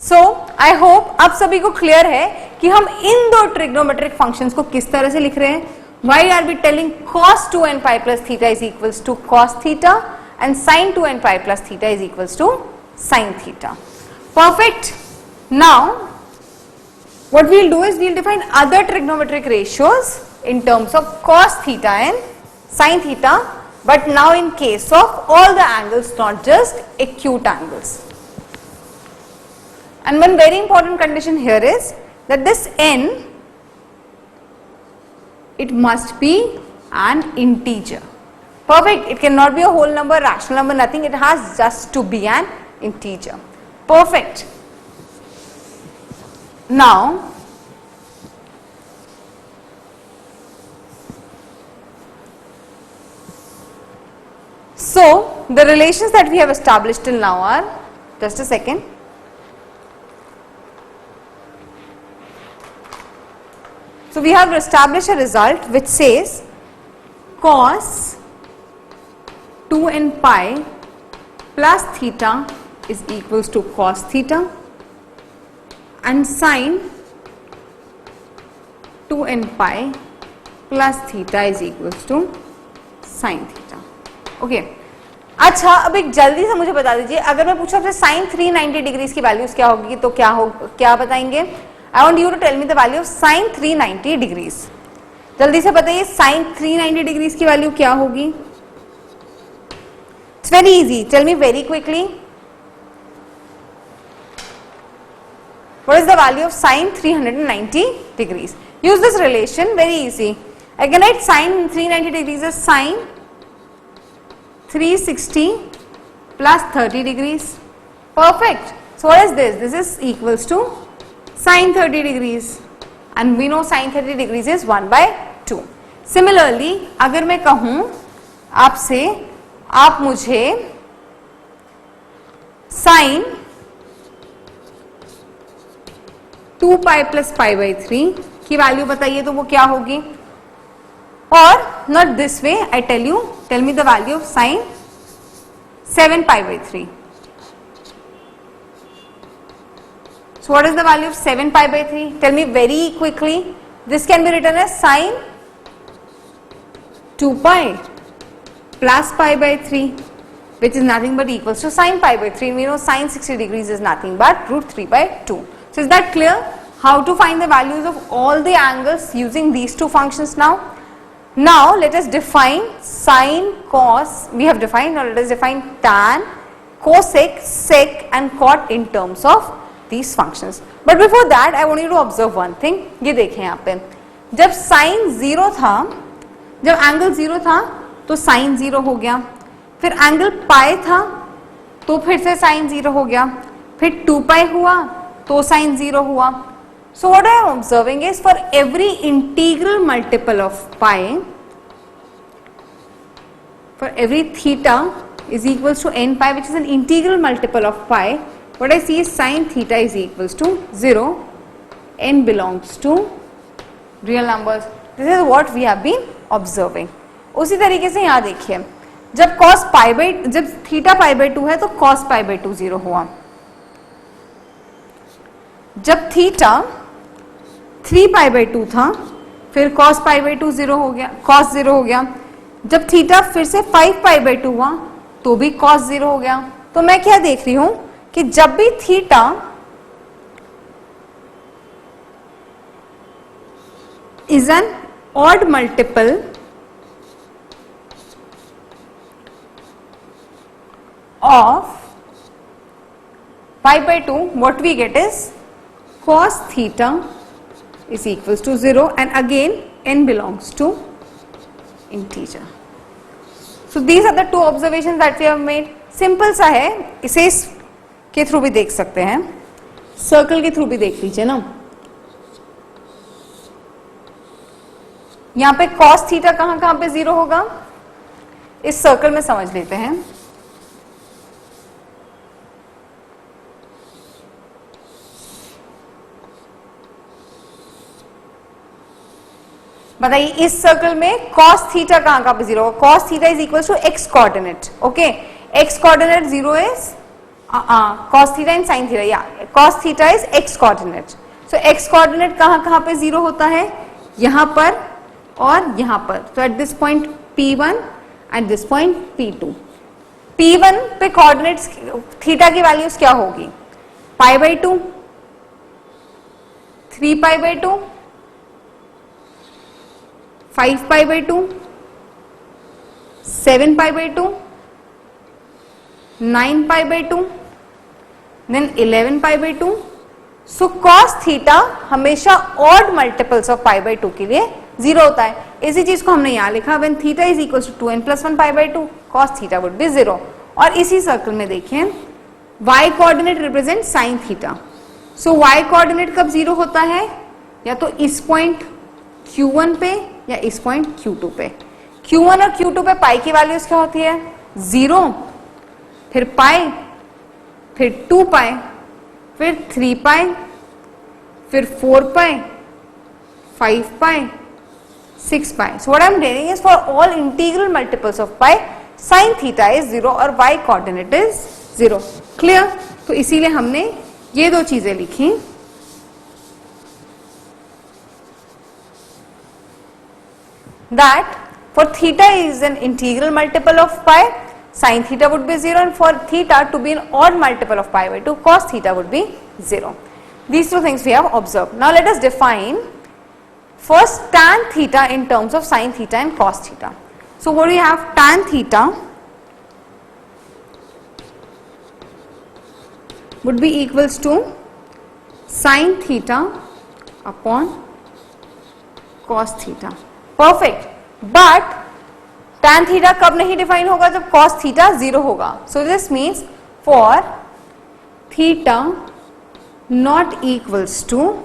So I hope आप सभी को क्लियर है कि हम इन दो ट्रिग्नोमेट्रिक फंक्शंस को किस तरह से लिख रहे हैं. Why are we telling cos 2n pi plus theta is equals to cos theta and sin 2n pi plus theta is equals to sin theta. Perfect. Now what we'll do is we'll define other trigonometric ratios in terms of cos theta and sin theta, but now in case of all the angles, not just acute angles. And one very important condition here is that this n, it must be an integer. Perfect. It cannot be a whole number, rational number, nothing. It has just to be an integer. Perfect. Now, so the relations that we have established till now are, just a second. So we have established a result which says cos 2n pi plus theta is equals to cos theta and sin 2n pi plus theta is equals to sin theta. Okay. अच्छा, अब एक जल्दी से मुझे बता दीजिए, अगर मैं पूछूं आपसे sin 390 डिग्रीज की वैल्यूज क्या होगी तो क्या बताएंगे? I want you to tell me the value of sin 390 degrees. जल्दी से बताइए sin 390 degrees की वैल्यू क्या होगी? It's very easy. Tell me very quickly. What is the value of sin 390 degrees? Use this relation, very easy. I can write sin 390 degrees as sin 360 plus 30 degrees. Perfect. So what is this? This is equals to sin 30 degrees and we know sin 30 degrees is 1 by 2. Similarly, अगर मैं कहूँ आपसे, आप मुझे sin 2 pi plus pi by 3 की value बताइए तो वो क्या होगी? और not this way, I tell you, tell me the value of sin 7 pi by 3. So what is the value of 7 pi by 3? Tell me very quickly. This can be written as sin 2 pi plus pi by 3, which is nothing but equals to sin pi by 3. We know sin 60 degrees is nothing but root 3 by 2. So is that clear? How to find the values of all the angles using these two functions now? Now let us define sin, cos. We have defined. Now let us define tan, cosec, sec and cot in terms of these functions. But before that I want you to observe one thing. ये देखें यहाँ पे, जब sin 0 था, जब angle 0 था तो sin 0 हो गया, फिर एंगल पाई था तो फिर से sin 0 हो गया, फिर 2 पाई हुआ तो sin 0 हुआ. So what I am observing is for every integral multiple of pi, for every theta is equals to n pi, which is an integral multiple of pi, what I see is sin theta is equals to 0, n belongs to real numbers. This is what we have been observing. उसी तरीके से यहाँ देखिए, जब cos pi by, जब theta pi by 2 है तो cos pi by 2 0 हुआ, जब theta 3 pi by 2 था फिर cos pi by 2 0 हो गया, cos 0 हो गया, जब theta फिर से 5 pi by 2 हुआ तो भी cos 0 हो गया. तो मैं क्या देख रही हूं कि जब भी theta is an odd multiple of pi by 2, what we get is cos theta is equals to 0 and again n belongs to integer. So these are the two observations that we have made. Simple सा है, इसे इसके through भी देख सकते हैं, circle के through भी देख लीजिए ना. यहाँ पे cos थीटा कहाँ पे 0 होगा, इस सर्कल में समझ लेते हैं. बताइए इस सर्कल में cos थीटा कहाँ पे 0 होगा? cos theta is equal to x coordinate. Okay, x coordinate 0 is cos theta and sin theta, yeah, cos theta is x coordinate. So x coordinate कहाँ कहाँ पे जीरो होता है, यहाँ पर और यहाँ पर. So at this point P1, at this point P2. P1 पे coordinates थीटा की वैल्यूज क्या होगी, pi by 2, 3 pi by 2, 5 pi by 2, 7 pi by 2, 9 pi by 2, then 11 pi by 2. So cos theta हमेशा odd multiples of pi by 2 के लिए zero होता है. इसी चीज को हमने यहां लिखा, when theta is equal to 2n plus 1 pi by 2, cos theta would be zero. और इसी सर्कल में देखें y coordinate represent sin theta. So y coordinate कब जीरो होता है, या तो इस पॉइंट Q1 पे या इस पॉइंट Q2 पे. Q1 और Q2 पे पाई की वैल्यूज क्या होती है, जीरो, फिर पाई, फिर 2 पाई, फिर 3 पाई, फिर 4 पाई, 5 पाई, 6 पाई. So what I am telling is for all integral multiples of pi, sin theta is 0 और y coordinate is 0. Clear? तो इसीलिए हमने ये दो चीजें लिखी. That for theta is an integral multiple of pi, sin theta would be 0, and for theta to be an odd multiple of pi by 2, cos theta would be 0. These two things we have observed. Now let us define first tan theta in terms of sin theta and cos theta. So what do we have, tan theta would be equals to sin theta upon cos theta. Perfect. But tan theta कब नहीं define होगा, जब cos theta 0 होगा. So this means for theta not equals to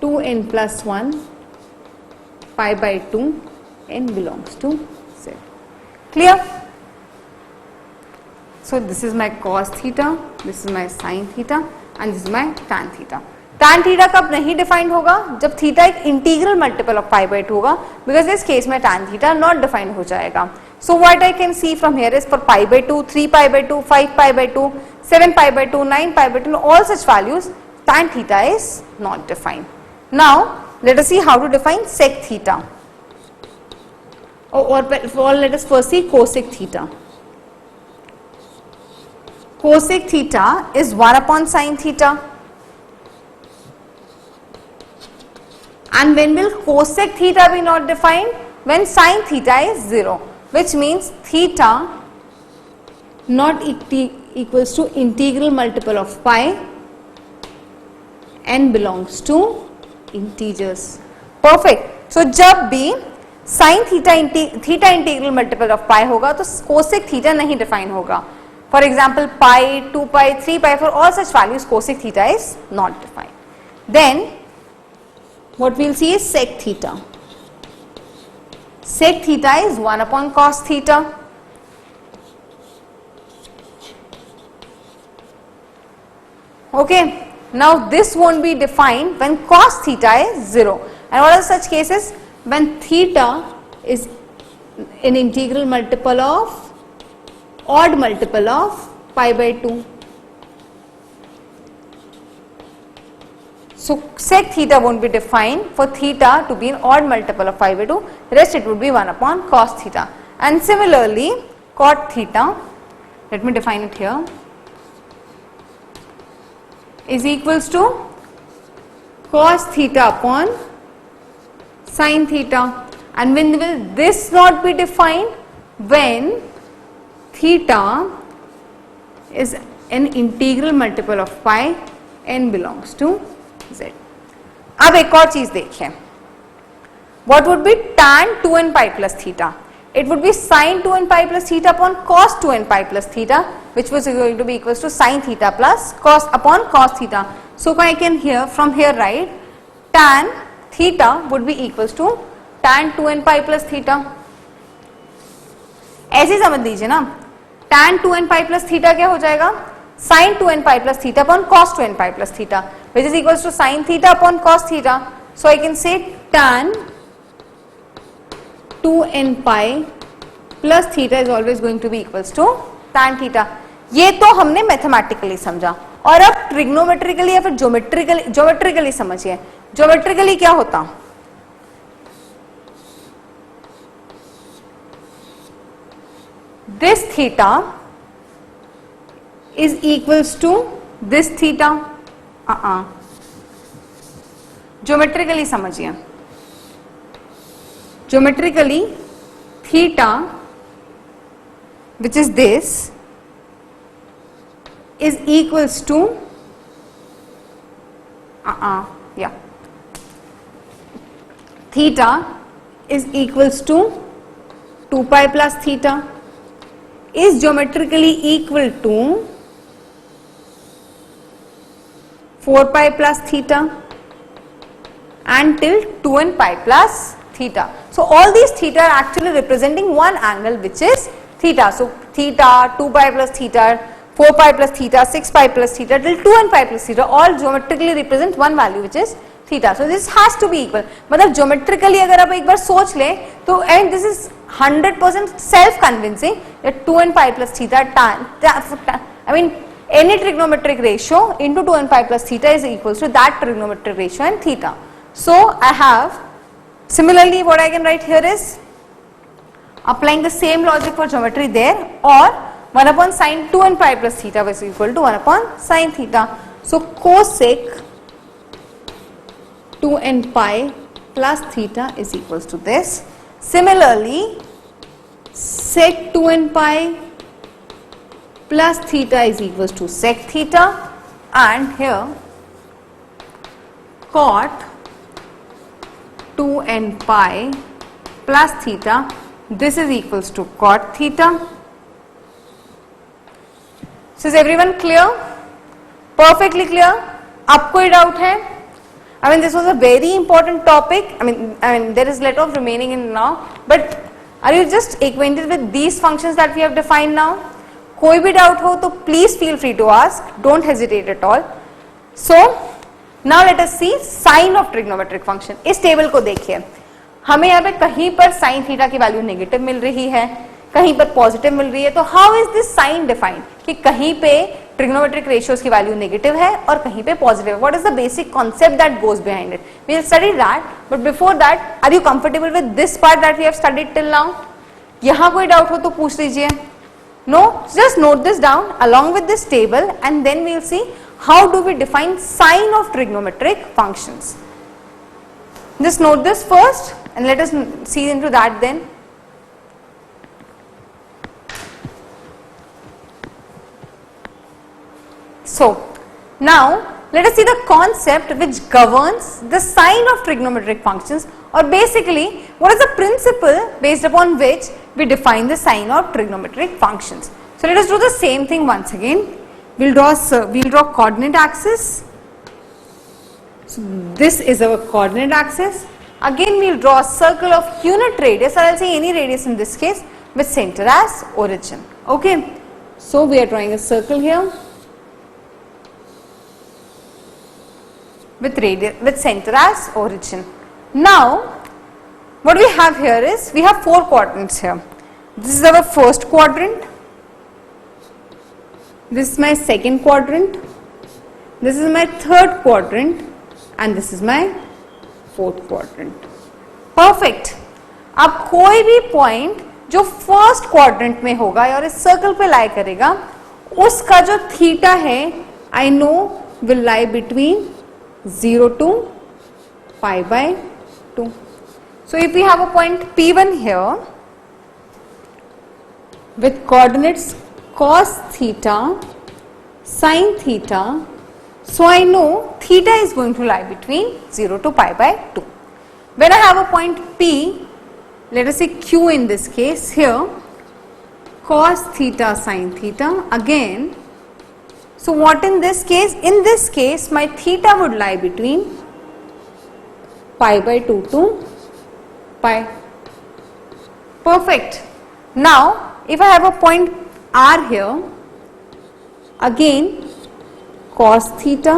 2n plus 1 pi by 2, n belongs to z. Clear? So this is my cos theta, this is my sin theta, and this is my tan theta. tan theta कब नहीं defined होगा, जब theta एक integral multiple of pi by 2 होगा, because इस case में tan theta naught defined हो जाएगा. So what I can see from here is for pi by 2, 3 pi by 2, 5 pi by 2, 7 pi by 2, 9 pi by 2, all such values tan theta is not defined. Now let us see how to define sec theta, or let us first see cosec theta. Cosec theta is 1 upon sin theta. And when will cosec theta be not defined? When sin theta is 0, which means theta not equals to integral multiple of pi, n belongs to integers. Perfect. So जब भी sin theta integral multiple of pi होगा तो cosec theta नहीं define होगा. For example, pi, 2 pi, 3 pi, for all such values cosec theta is not defined. Then what we will see is sec theta. Sec theta is 1 upon cos theta. Okay, now this won't be defined when cos theta is 0. And what are such cases? When theta is an integral multiple of, odd multiple of pi by 2. So sec theta won't be defined for theta to be an odd multiple of pi by 2, rest it would be 1 upon cos theta. And similarly cot theta, let me define it here, is equals to cos theta upon sin theta. And when will this not be defined? When theta is an integral multiple of pi, n belongs to z. अब एक और चीज देखें, what would be tan 2n pi plus theta? It would be sin 2n pi plus theta upon cos 2n pi plus theta, which was going to be equals to sin theta plus cos upon cos theta. So I can here from here write tan theta would be equals to tan 2n pi plus theta. ऐसे समझ लीजिए ना, tan 2n pi plus theta क्या हो जाएगा, sin 2n pi plus theta upon cos 2n pi plus theta, which is equals to sin theta upon cos theta. So I can say tan 2n pi plus theta is always going to be equals to tan theta. ये तो हमने mathematically समझा, और अब ट्रिग्नोमेट्रिकली या फिर geometrically समझिए। Geometrically क्या होता, this theta is equals to this theta. Geometrically समझिए, geometrically theta which is this is equals to yeah, theta is equals to 2 pi plus theta is geometrically equal to 4 pi plus theta and till 2n pi plus theta. So all these theta are actually representing one angle which is theta. So theta, 2 pi plus theta, 4 pi plus theta, 6 pi plus theta till 2n pi plus theta all geometrically represent one value which is theta. So this has to be equal. मतलब geometrically अगर आप एक बार सोच ले तो and this is 100% self convincing that 2n pi plus theta I mean any trigonometric ratio into 2n pi plus theta is equals to that trigonometric ratio and theta. So I have similarly what I can write here is applying the same logic for geometry there, or 1 upon sine 2n pi plus theta is equal to 1 upon sine theta. So cosec 2n pi plus theta is equals to this. Similarly, sec 2n pi plus theta is equals to sec theta, and here cot 2n pi plus theta, this is equals to cot theta. So is everyone clear? Perfectly clear? अब कोई doubt है? I mean this was a very important topic. I mean there is lot of remaining in now, but are you just acquainted with these functions that we have defined now? कोई भी doubt हो तो please feel free to ask. Don't hesitate at all. So now let us see sign of trigonometric function. इस table को देखिए, हमें यहाँ पे कहीं पर साइन थीटा की वैल्यू नेगेटिव मिल रही है, कहीं पर पॉजिटिव मिल रही है, तो how is this sine defined कि कहीं पे ट्रिग्नोमेट्रिक रेशियोज की वैल्यू नेगेटिव है और कहीं पे पॉजिटिव है. What is the basic concept that goes behind it? We will study that, but before that are you comfortable with this part that we have studied till now? यहाँ कोई doubt हो तो पूछ लीजिए. No, just note this down along with this table and then we will see how do we define sign of trigonometric functions. Just note this first and let us see into that then. So now let us see the concept which governs the sign of trigonometric functions, or basically what is the principle based upon which we define the sign of trigonometric functions. So let us do the same thing once again. We'll draw coordinate axis. So this is our coordinate axis. Again we'll draw a circle of unit radius, or I'll say any radius in this case, with center as origin. Okay. So we are drawing a circle here with center as origin. Now what we have here is we have 4 quadrants here. This is our first quadrant, this is my second quadrant, this is my third quadrant, and this is my fourth quadrant. Perfect. अब कोई भी point जो first quadrant में होगा और इस circle पे लाई करेगा, उसका जो थीटा है I know will lie between 0 to pi by 2. So if we have a point P1 here with coordinates cos theta, sin theta, so I know theta is going to lie between 0 to pi by 2. When I have a point P, let us say Q in this case here, cos theta, sin theta again. So what in this case? In this case my theta would lie between pi by 2 to pi. Perfect. Now if I have a point R here, again cos theta,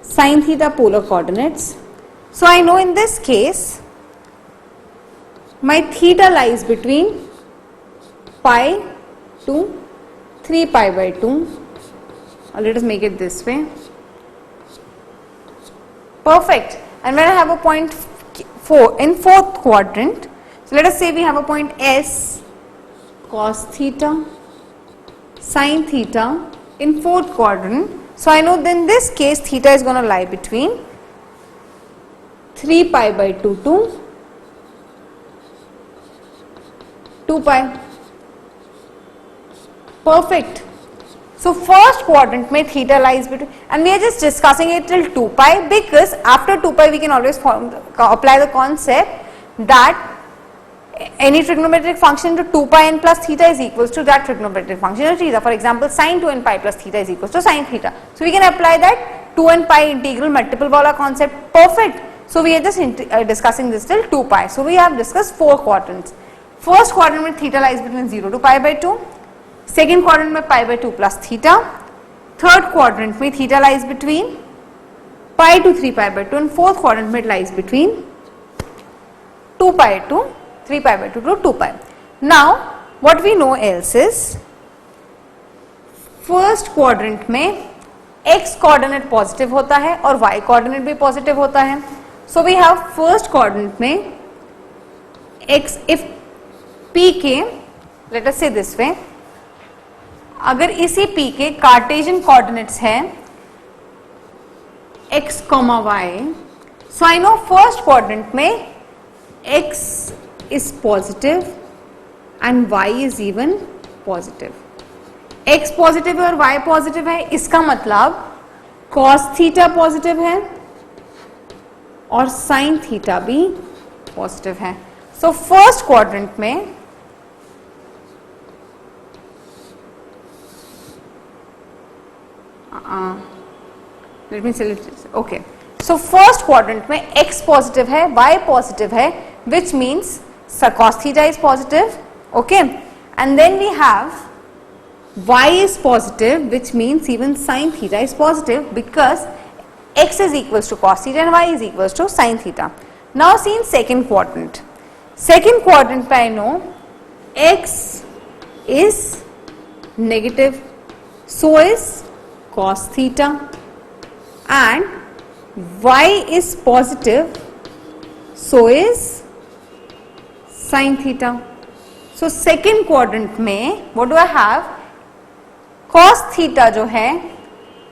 sin theta polar coordinates. So I know in this case my theta lies between pi to 3 pi by 2. Let us make it this way. Perfect. And when I have a point 4 in fourth quadrant, so let us say we have a point S cos theta sin theta in fourth quadrant. So I know then this case theta is going to lie between 3 pi by 2 to 2 pi. Perfect. So first quadrant में theta lies between, and we are just discussing it till 2 pi because after 2 pi we can always apply the concept that any trigonometric function to 2 pi n plus theta is equals to that trigonometric function of theta. For example, sin 2 n pi plus theta is equals to sin theta. So we can apply that 2 n pi integral multiple wala concept. Perfect. So we are just discussing this till 2 pi. So we have discussed 4 quadrants. First quadrant में theta lies between 0 to pi by 2. Second quadrant में pi by 2 plus theta. Third quadrant में theta lies between pi to 3 pi by 2, and fourth quadrant में it lies between 2 pi to 3 pi by 2 to 2 pi. Now what we know else is first quadrant में x coordinate positive होता है और y coordinate भी positive होता है. So we have first quadrant में x, if pk, let us say this way, अगर इसी p के कार्टेशियन कोऑर्डिनेट्स है x, y, so I know first quadrant में x is positive and y is even positive. x positive है और y positive है, इसका मतलब cos थीटा पॉजिटिव है और sin थीटा भी पॉजिटिव है. सो फर्स्ट क्वाड्रेंट में let me select, okay, so first quadrant में x पॉजिटिव है, y पॉजिटिव है, which means cos theta is positive, okay, and then we have y is positive, which means even sin theta is positive because x is equals to cos theta and y is equals to sin theta. Now see in second quadrant. Second quadrant पे I know x is negative, so is cos theta, and y is positive, so is sin theta. So second quadrant में what do I have? cos theta जो है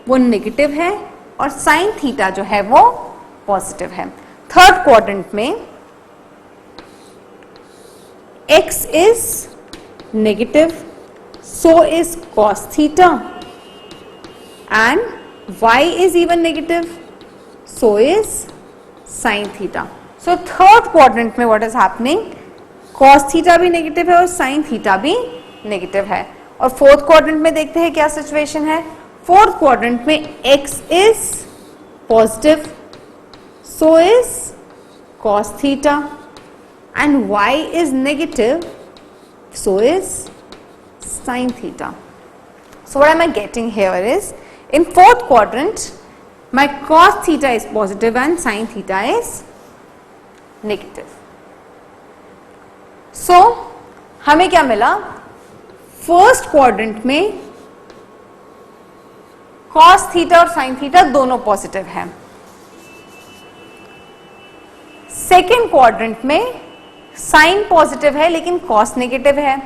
वो negative है और sin theta जो है वो पॉजिटिव है. थर्ड क्वाड्रेंट में x is negative, so is cos theta, and y is even negative, so is sin theta. So third quadrant में what is happening? cos theta भी नेगेटिव है और sin theta भी नेगेटिव है. और fourth quadrant में देखते हैं क्या सिचुएशन है. फोर्थ क्वाड्रेंट में x is positive, so is cos theta, and y is negative, so is sin theta. So what am I getting here is in fourth quadrant my cos theta is positive and sin theta is negative. So हमें क्या मिला? First quadrant में cos theta और sin theta दोनों positive हैं. Second quadrant में sin positive है लेकिन cos नेगेटिव है.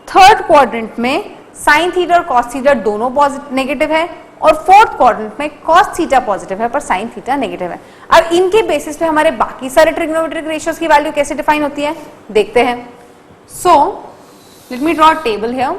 थर्ड क्वाड्रेंट में sin थीटा और cos थीटा दोनों नेगेटिव है और फोर्थ क्वाड्रेंट में cos थीटा पॉजिटिव है पर sin थीटा नेगेटिव है. अब इनके बेसिस पे हमारे बाकी सारे ट्रिग्नोमेट्रिक रेशियोज की वैल्यू कैसे डिफाइन होती है देखते हैं. सो let me draw a table here.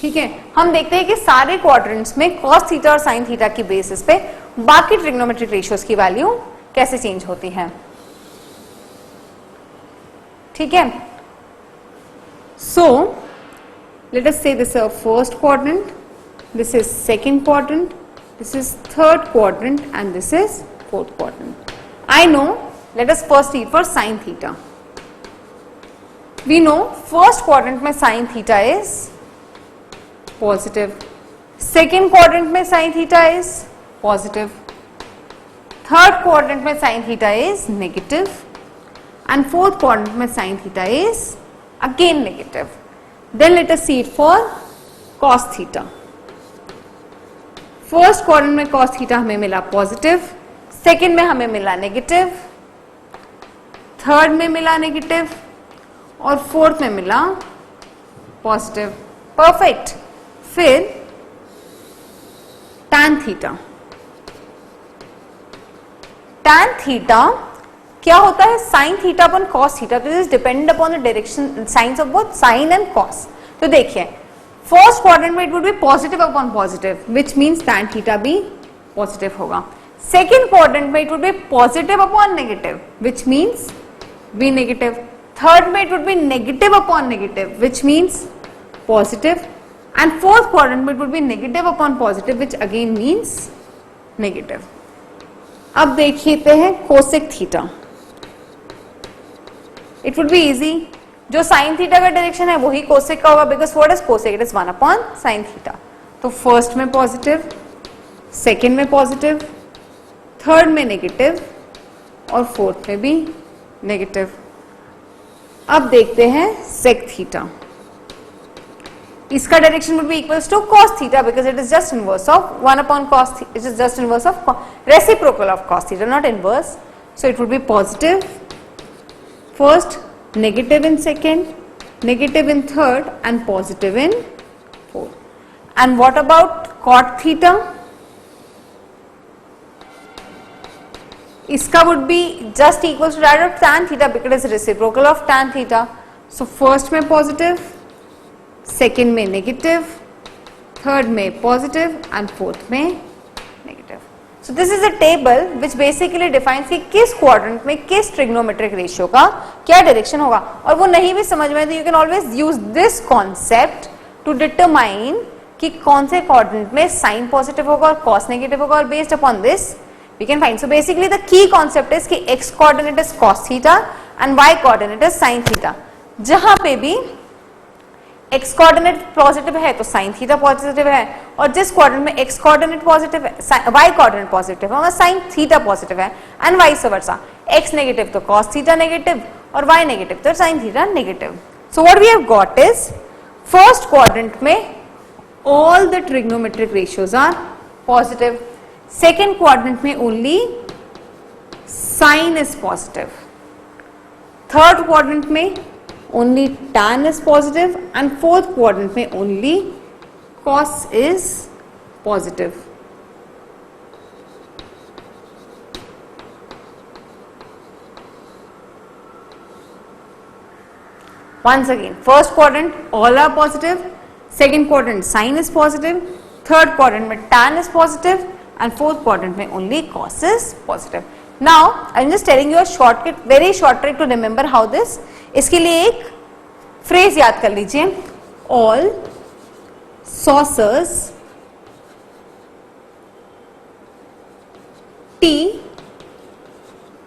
ठीक है, हम देखते हैं कि सारे क्वाड्रेंट्स में cos थीटा और sin थीटा की बेसिस पे बाकी ट्रिग्नोमेट्रिक रेशियोज की वैल्यू कैसे चेंज होती है. ठीक है, सो let us say this is our first quadrant, this is second quadrant, this is third quadrant, and this is fourth quadrant. I know, let us first read for sin theta. We know first quadrant में sin theta is positive, second quadrant में sine theta is positive, third quadrant में sine theta is negative and fourth quadrant में sine theta is again negative. Then let us see it for cos theta. First quadrant में cos theta हमें मिला positive, second में हमें मिला negative, third में मिला नेगेटिव और फोर्थ में मिला पॉजिटिव. परफेक्ट. फिर tan थीटा. tan थीटा क्या होता है? sin theta upon cos theta. This is dependent upon the direction science of both sin and cos. तो देखिए फर्स्ट क्वाड्रेंट में it would be positive upon positive which means tan theta भी positive होगा. Second quadrant में it would be positive upon negative which means भी negative. Third में it would be negative upon negative which means positive and fourth quadrant में it would be negative upon positive which again means negative. अब देखते हैं cosec theta. It would be easy. जो sine theta का direction है वही cosec का होगा because what is cosec? It is 1 upon sine theta. तो फर्स्ट में पॉजिटिव, सेकेंड में पॉजिटिव, थर्ड में नेगेटिव और फोर्थ में भी नेगेटिव. अब देखते हैं सेक थीटा. इसका direction would B equals to cos theta because it is just inverse of 1 upon cos. It is just inverse of reciprocal of cos theta, not inverse. So it would be positive first, negative in second, negative in third and positive in fourth. And what about cot theta? इसका would be just equal to that of tan theta because it is reciprocal of tan theta. So first में positive, second में negative, third में positive and fourth में negative. So this is a table which basically defines कि किस quadrant में किस trigonometric ratio का क्या डायरेक्शन होगा. और वो नहीं भी समझ में तो you can always use this concept to determine कि कौन से क्वाड्रेंट में साइन पॉजिटिव होगा और कॉस नेगेटिव होगा और based upon this we can find. So basically the key concept is कि x coordinate is cos theta and y coordinate is sin theta. जहां पे भी एक्स कोऑर्डिनेट पॉजिटिव है तो साइन थीटा पॉजिटिव है और जिस क्वाड्रेंट में एक्स कोऑर्डिनेट पॉजिटिव है वाई कोऑर्डिनेट पॉजिटिव है वहां साइन थीटा पॉजिटिव है and vice versa. X negative तो cos थीटा नेगेटिव और वाई नेगेटिव तो sine theta negative. So what we have got is first quadrant में all the trigonometric ratios are positive. Second quadrant में only sine is positive. Third quadrant में only tan is positive and fourth quadrant में only cos is positive. Once again, first quadrant all are positive, second quadrant sin is positive, third quadrant में tan is positive and fourth quadrant में only cos is positive. Now I am just telling you a shortcut, very short trick to remember how this. इसके लिए एक phrase याद कर लीजिए, all saucers T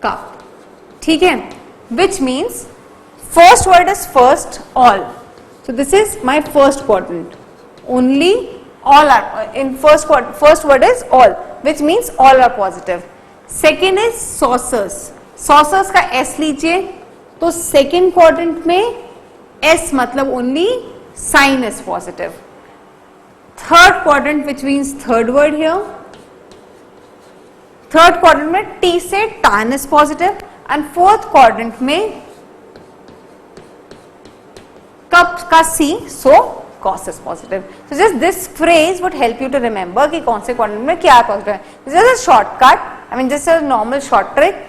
cup. ठीक है, which means first word is first all. So this is my first quadrant. Only all are in first word is all which means all are positive. Second is saucers. Saucers का S लीजिए तो second quadrant में S मतलब only sine is positive. Third quadrant which means third word here. Third quadrant में T से tan is positive and fourth quadrant में cup का C so cos is positive. So just this phrase would help you to remember कि कौन से quadrant में क्या positive है. This is a shortcut. I mean just a normal short trick.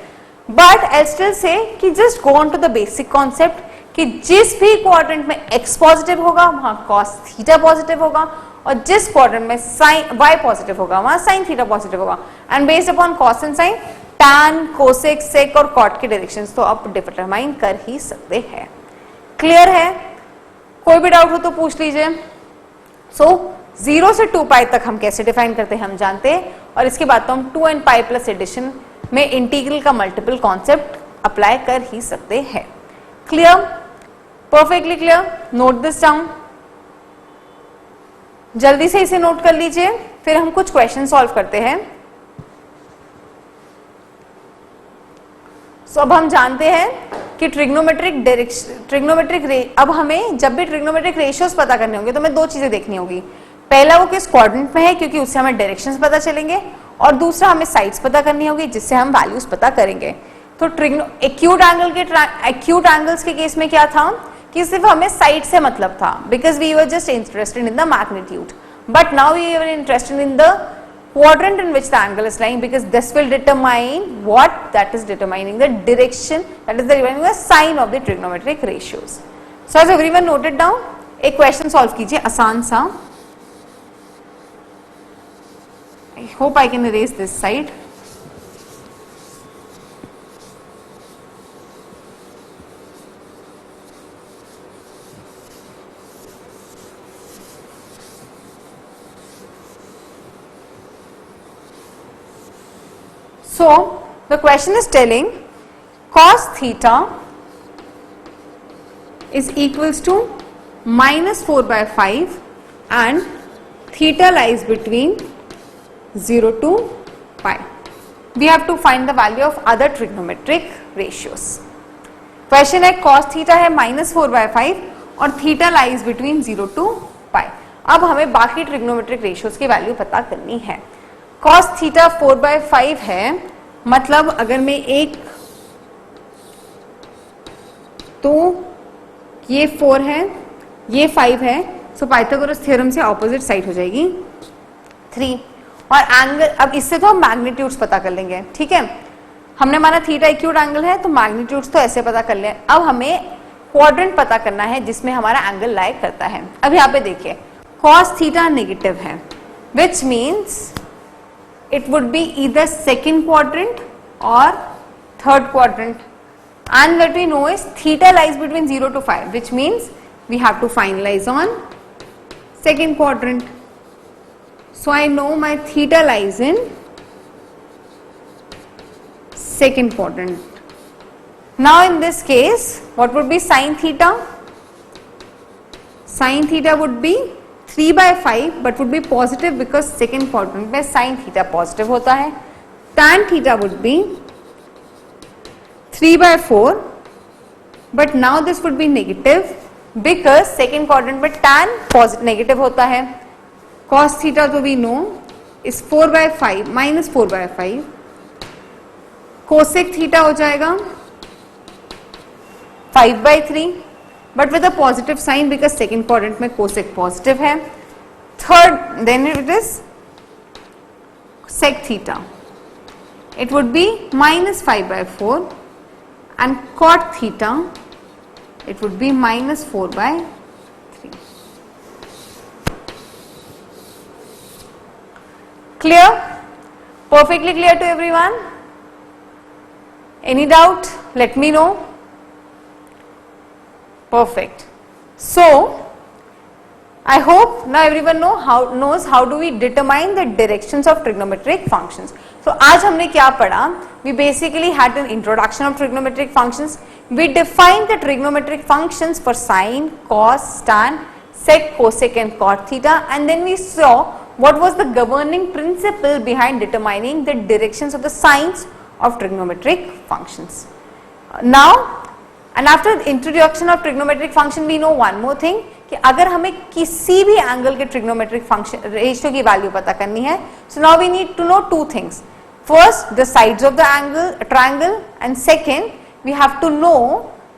But I'll still say कि just go on to the basic concept कि जिस भी क्वाड्रेंट में x पॉजिटिव होगा वहां cos थीटा पॉजिटिव होगा और जिस क्वाड्रेंट में sin y पॉजिटिव होगा वहां sin थीटा पॉजिटिव होगा. And based upon cos and sin tan, cosec, sec और cot के डायरेक्शंस तो आप डिटरमाइन कर ही सकते हैं. क्लियर है? कोई भी डाउट हो तो पूछ लीजिए. सो 0 से 2 पाई तक हम कैसे डिफाइन करते हैं हम जानते हैं और इसके बाद तो हम 2n पाई प्लस एडिशन में इंटीग्रल का मल्टीपल कॉन्सेप्ट अप्लाई कर ही सकते हैं. Clear? Perfectly clear. Note this down. जल्दी से इसे नोट कर लीजिए, फिर हम कुछ क्वेश्चन सॉल्व करते हैं। सो अब हम जानते हैं कि अब हमें जब भी ट्रिग्नोमेट्रिक रेशियोज पता करने होंगे तो हमें दो चीजें देखनी होगी। पहला वो किस क्वाड्रेंट में है, क्योंकि उससे हमें डायरेक्शंस पता चलेंगे, और दूसरा हमें साइड्स पता करनी होगी जिससे हम वैल्यूज पता करेंगे। तो एक्यूट एंगल्स के केस में क्या था कि सिर्फ हमें साइड से मतलब था, because we were just interested in the magnitude, but now we are interested in the quadrant in which the angle is lying, because this will determine what, that is determining the direction, that is determining the sign of the trigonometric ratios. So has everyone noted down? एक question solve कीजिए आसान सा. I hope I can erase this side. So the question is telling cos theta is equals to minus 4 by 5 and theta lies between 0 to pi. We have to find the value of other trigonometric ratios. Question है cos theta है minus 4 by 5 और theta lies between 0 to pi. अब हमें बाकी trigonometric ratios की value पता करनी है। cos थीटा 4 by 5 है, मतलब अगर मैं एक, तो ये 4 है, ये 5 है, सो पाइथागोरस थ्योरम से ऑपोजिट साइड हो जाएगी 3। और एंगल, अब इससे तो हम मैग्नीट्यूड्स पता कर लेंगे, ठीक है। हमने माना थीटा एक्यूट एंगल है तो मैग्नीट्यूड्स तो ऐसे पता कर लें। अब हमें क्वाड्रेंट पता करना है जिसमें हमारा एंगल लाई करता है। अब यहाँ पे देखिए cos थीटा नेगेटिव है, which means it would be either second quadrant or third quadrant, and what we know is theta lies between 0 to 5, which means we have to finalize on second quadrant. So I know my theta lies in second quadrant. Now in this case what would be sin theta? Sin theta would be 3 by 5 but would be positive because second quadrant में sin theta positive होता है। tan theta would be 3 by 4 but now this would be negative because second quadrant में tan positive negative होता है। cos theta तो we know is 4 by 5 minus 4 by 5, cosec theta हो जाएगा 5 by 3 but with a positive sign because second quadrant में cosec positive है। Third, then it is sec theta, it would be minus 5 by 4 and cot theta it would be minus 4 by 3. Clear? Perfectly clear to everyone? Any doubt? Let me know. Perfect. So I hope now everyone knows how do we determine the directions of trigonometric functions. So आज हमने क्या पढ़ा? We basically had an introduction of trigonometric functions. We defined the trigonometric functions for sine, cos, tan, sec, cosec and cot theta, and then we saw what was the governing principle behind determining the directions of the signs of trigonometric functions. Now and after the introduction of trigonometric function we know one more thing कि अगर हमें किसी भी angle के trigonometric function ratio की value पता करनी है, so now we need to know two things. First the sides of the angle triangle and second we have to know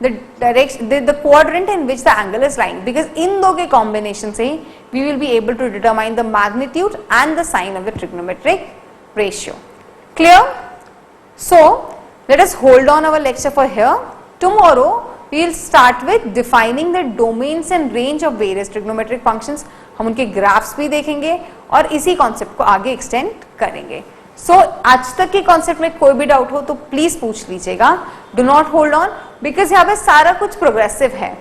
the direction the quadrant in which the angle is lying, because इन दो के combination से ही we will be able to determine the magnitude and the sign of the trigonometric ratio. Clear? So let us hold on our lecture for here. Tomorrow we will start with defining the domains and range of various trigonometric functions. हम उनके graphs भी देखेंगे और इसी concept को आगे extend करेंगे। सो आज तक के कॉन्सेप्ट में कोई भी डाउट हो तो प्लीज पूछ लीजिएगा, do not hold on, because यहाँ पे सारा कुछ प्रोग्रेसिव है।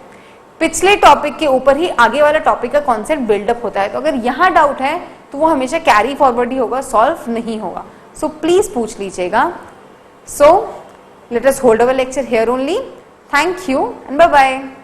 पिछले टॉपिक के ऊपर ही आगे वाला टॉपिक का कॉन्सेप्ट बिल्डअप होता है, तो अगर यहाँ डाउट है तो वो हमेशा कैरी फॉरवर्ड ही होगा, सॉल्व नहीं होगा। सो प्लीज पूछ लीजिएगा। सो let us hold our lecture here only. Thank you and bye bye.